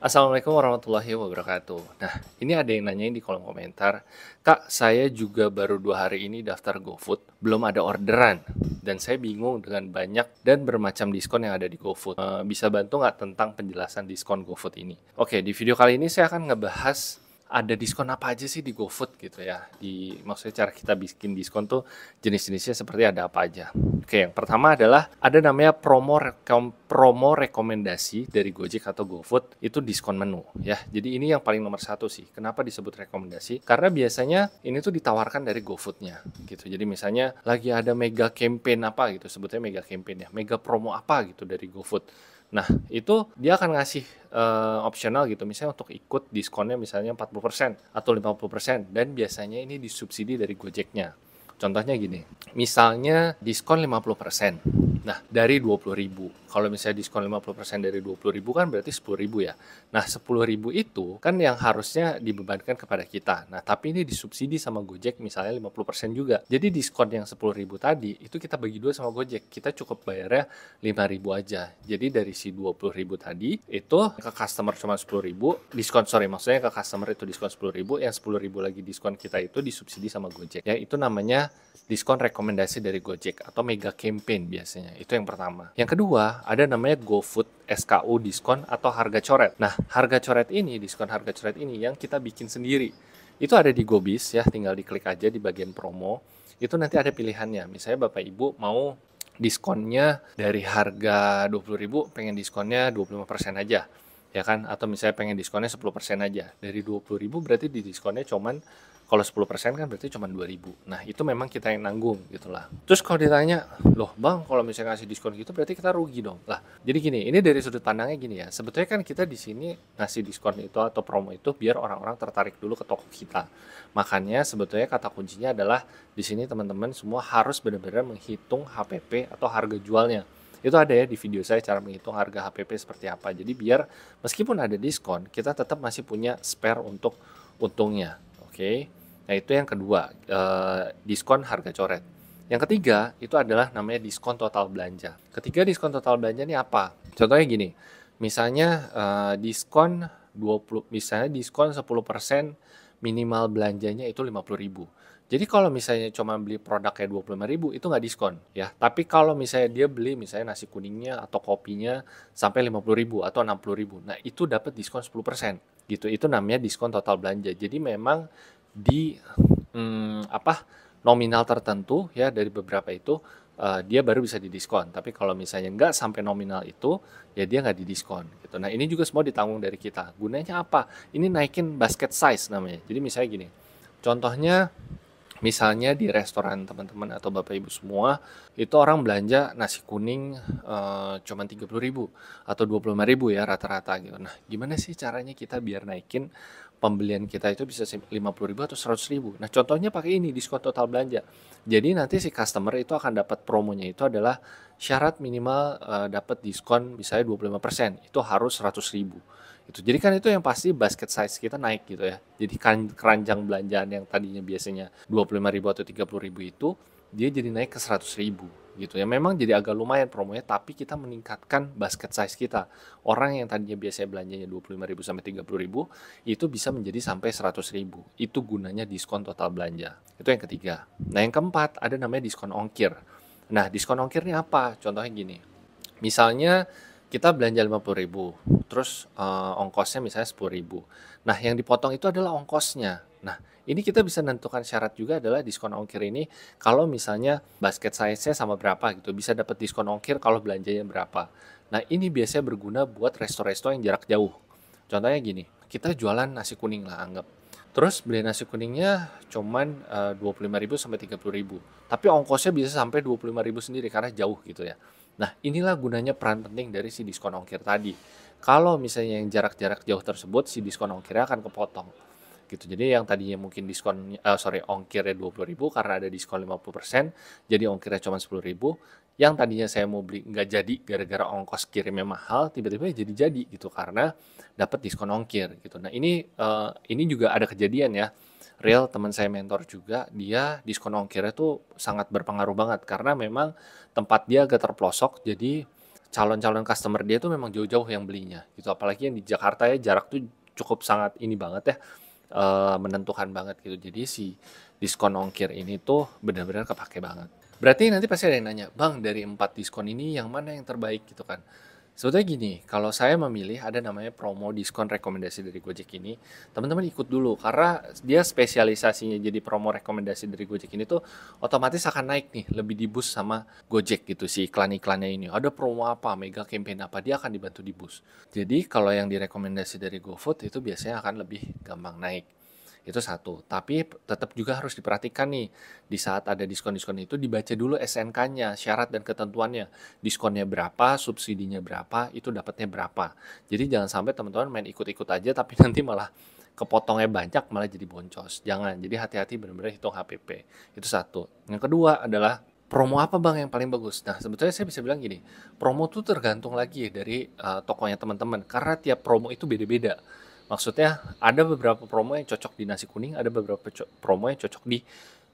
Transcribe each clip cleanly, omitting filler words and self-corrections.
Assalamualaikum warahmatullahi wabarakatuh. Nah, ini ada yang nanyain di kolom komentar, Kak, saya juga baru 2 hari ini daftar GoFood, belum ada orderan, dan saya bingung dengan banyak dan bermacam diskon yang ada di GoFood. Bisa bantu nggak tentang penjelasan diskon GoFood ini? Oke, di video kali ini saya akan ngebahas ada diskon apa aja sih di GoFood gitu ya. Maksudnya cara kita bikin diskon tuh jenis-jenisnya seperti ada apa aja. Oke, yang pertama adalah ada namanya promo rekomendasi dari Gojek atau GoFood, itu diskon menu ya. Jadi ini yang paling nomor satu sih. Kenapa disebut rekomendasi? Karena biasanya ini tuh ditawarkan dari GoFoodnya gitu. Jadi misalnya lagi ada mega campaign apa gitu, sebutnya mega campaign ya, mega promo apa gitu dari GoFood. Nah, itu dia akan ngasih opsional gitu, misalnya untuk ikut diskonnya misalnya 40% atau 50%, dan biasanya ini disubsidi dari Gojeknya. Contohnya gini, misalnya diskon 50%. Nah, dari 20.000. Kalau misalnya diskon 50% dari 20.000 kan berarti 10.000 ya. Nah, 10.000 itu kan yang harusnya dibebankan kepada kita. Nah, tapi ini disubsidi sama Gojek misalnya 50% juga. Jadi diskon yang 10.000 tadi itu kita bagi dua sama Gojek. Kita cukup bayarnya 5.000 aja. Jadi dari si 20.000 tadi itu ke customer cuma 10.000, maksudnya ke customer itu diskon 10.000, yang 10.000 lagi diskon kita itu disubsidi sama Gojek. Ya, itu namanya diskon rekomendasi dari Gojek atau mega campaign biasanya. Itu yang pertama. Yang kedua, ada namanya GoFood SKU diskon atau harga coret. Nah, harga coret ini, diskon harga coret ini yang kita bikin sendiri. Itu ada di GoBiz ya, tinggal diklik aja di bagian promo. Itu nanti ada pilihannya. Misalnya Bapak Ibu mau diskonnya dari harga 20.000 pengen diskonnya 25% aja. Ya kan? Atau misalnya pengen diskonnya 10% aja. Dari 20.000 berarti di diskonnya cuman, kalau 10% kan berarti cuma 2.000. Nah, itu memang kita yang nanggung gitu lah. Terus kalau ditanya, loh Bang, kalau misalnya ngasih diskon gitu berarti kita rugi dong. Lah, jadi gini, ini dari sudut pandangnya gini ya. Sebetulnya kan kita di sini ngasih diskon itu atau promo itu biar orang-orang tertarik dulu ke toko kita. Makanya sebetulnya kata kuncinya adalah di sini teman-teman semua harus benar-benar menghitung HPP atau harga jualnya. Itu ada ya di video saya cara menghitung harga HPP seperti apa. Jadi biar meskipun ada diskon, kita tetap masih punya spare untuk untungnya. Oke. Nah, itu yang kedua, diskon harga coret. Yang ketiga, itu adalah namanya diskon total belanja. Ketiga, diskon total belanja ini apa? Contohnya gini, misalnya misalnya diskon 10% minimal belanjanya itu 50.000. Jadi kalau misalnya cuma beli produk kayak 25.000 itu nggak diskon ya. Tapi kalau misalnya dia beli misalnya nasi kuningnya atau kopinya sampai 50.000 atau 60.000, nah itu dapat diskon 10% gitu. Itu namanya diskon total belanja. Jadi memang di nominal tertentu ya dari beberapa itu dia baru bisa didiskon. Tapi kalau misalnya nggak sampai nominal itu, ya dia nggak didiskon gitu. Nah, ini juga semua ditanggung dari kita. Gunanya apa? Ini naikin basket size namanya. Jadi misalnya gini, contohnya misalnya di restoran teman-teman atau Bapak Ibu semua, itu orang belanja nasi kuning cuman 30.000 atau 25.000 ya rata-rata gitu. Nah, gimana sih caranya kita biar naikin pembelian kita itu bisa 50.000 atau 100.000? Nah, contohnya pakai ini diskon total belanja. Jadi nanti si customer itu akan dapat promonya itu adalah syarat minimal dapat diskon misalnya 25%, itu harus 100.000. Itu. Jadi kan itu yang pasti basket size kita naik gitu ya. Jadi keranjang belanjaan yang tadinya biasanya 25.000 atau 30.000 itu dia jadi naik ke 100.000 gitu ya. Memang jadi agak lumayan promonya, tapi kita meningkatkan basket size kita. Orang yang tadinya biasanya belanjanya 25.000 sampai 30.000 itu bisa menjadi sampai 100.000. Itu gunanya diskon total belanja. Itu yang ketiga. Nah, yang keempat ada namanya diskon ongkir. Nah, diskon ongkirnya apa? Contohnya gini. Misalnya kita belanja 50.000, terus ongkosnya misalnya 10.000. Nah, yang dipotong itu adalah ongkosnya. Nah, ini kita bisa menentukan syarat juga adalah diskon ongkir ini kalau misalnya basket size-nya sama berapa gitu, bisa dapat diskon ongkir kalau belanjanya berapa. Nah, ini biasanya berguna buat resto-resto yang jarak jauh. Contohnya gini, kita jualan nasi kuning lah anggap. Terus beli nasi kuningnya cuman 25.000 sampai 30.000. Tapi ongkosnya bisa sampai 25.000 sendiri karena jauh gitu ya. Nah, inilah gunanya peran penting dari si diskon ongkir tadi. Kalau misalnya yang jarak-jarak jauh tersebut, si diskon ongkirnya akan kepotong. Gitu. Jadi yang tadinya mungkin ongkirnya 20.000 karena ada diskon 50%, jadi ongkirnya cuma 10.000. Yang tadinya saya mau beli nggak jadi gara-gara ongkos kirimnya mahal, tiba-tiba jadi gitu karena dapat diskon ongkir gitu. Nah, ini juga ada kejadian ya. Real teman saya mentor juga, dia diskon ongkirnya tuh sangat berpengaruh banget karena memang tempat dia agak terpelosok, jadi calon-calon customer dia tuh memang jauh-jauh yang belinya gitu. Apalagi yang di Jakarta ya jarak tuh cukup sangat ini banget ya, menentukan banget gitu. Jadi si diskon ongkir ini tuh benar-benar kepake banget. Berarti nanti pasti ada yang nanya, "Bang, dari 4 diskon ini yang mana yang terbaik?" Gitu kan. Sebetulnya gini, kalau saya memilih ada namanya promo diskon rekomendasi dari Gojek ini, teman-teman ikut dulu karena dia spesialisasinya jadi promo rekomendasi dari Gojek ini tuh otomatis akan naik nih, lebih di-boost sama Gojek gitu si iklan-iklannya ini. Ada promo apa, mega campaign apa, dia akan dibantu di-boost. Jadi kalau yang direkomendasi dari GoFood itu biasanya akan lebih gampang naik. Itu satu, tapi tetap juga harus diperhatikan nih, di saat ada diskon-diskon itu dibaca dulu SNK-nya, syarat dan ketentuannya. Diskonnya berapa, subsidinya berapa, itu dapatnya berapa. Jadi jangan sampai teman-teman main ikut-ikut aja tapi nanti malah kepotongnya banyak malah jadi boncos. Jangan, jadi hati-hati benar-benar hitung HPP. Itu satu. Yang kedua adalah promo apa bang yang paling bagus? Nah sebetulnya saya bisa bilang gini, promo tuh tergantung lagi dari tokonya teman-teman, karena tiap promo itu beda-beda. Maksudnya ada beberapa promo yang cocok di nasi kuning, ada beberapa promo yang cocok di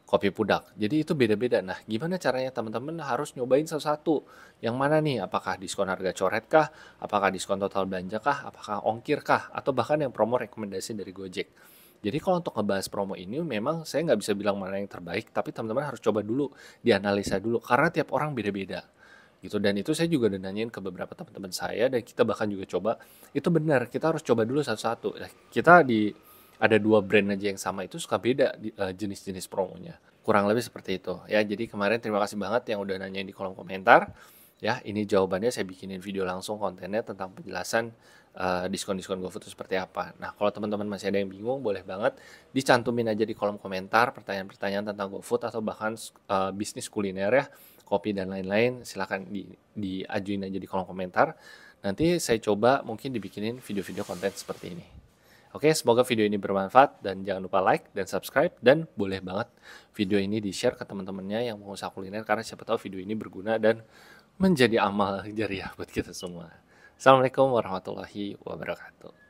kopi pudak. Jadi itu beda-beda. Nah, gimana caranya teman-teman harus nyobain satu-satu. Yang mana nih? Apakah diskon harga coret kah? Apakah diskon total belanja kah? Apakah ongkir kah? Atau bahkan yang promo rekomendasi dari Gojek. Jadi kalau untuk ngebahas promo ini memang saya nggak bisa bilang mana yang terbaik, tapi teman-teman harus coba dulu, dianalisa dulu, karena tiap orang beda-beda gitu. Dan itu saya juga udah nanyain ke beberapa teman-teman saya dan kita bahkan juga coba itu benar kita harus coba dulu satu-satu. Kita ada dua brand aja yang sama itu suka beda jenis-jenis promonya, kurang lebih seperti itu ya. Jadi kemarin terima kasih banget yang udah nanyain di kolom komentar ya. Ini jawabannya, saya bikinin video langsung kontennya tentang penjelasan diskon-diskon GoFood itu seperti apa. Nah kalau teman-teman masih ada yang bingung boleh banget dicantumin aja di kolom komentar pertanyaan-pertanyaan tentang GoFood atau bahkan bisnis kuliner ya, kopi dan lain-lain. Silahkan diajuin aja di kolom komentar. Nanti saya coba mungkin dibikinin video-video konten seperti ini. Oke, semoga video ini bermanfaat dan jangan lupa like dan subscribe, dan boleh banget video ini di-share ke teman-temannya yang mau usaha kuliner karena siapa tahu video ini berguna dan menjadi amal jariah buat kita semua. Assalamualaikum warahmatullahi wabarakatuh.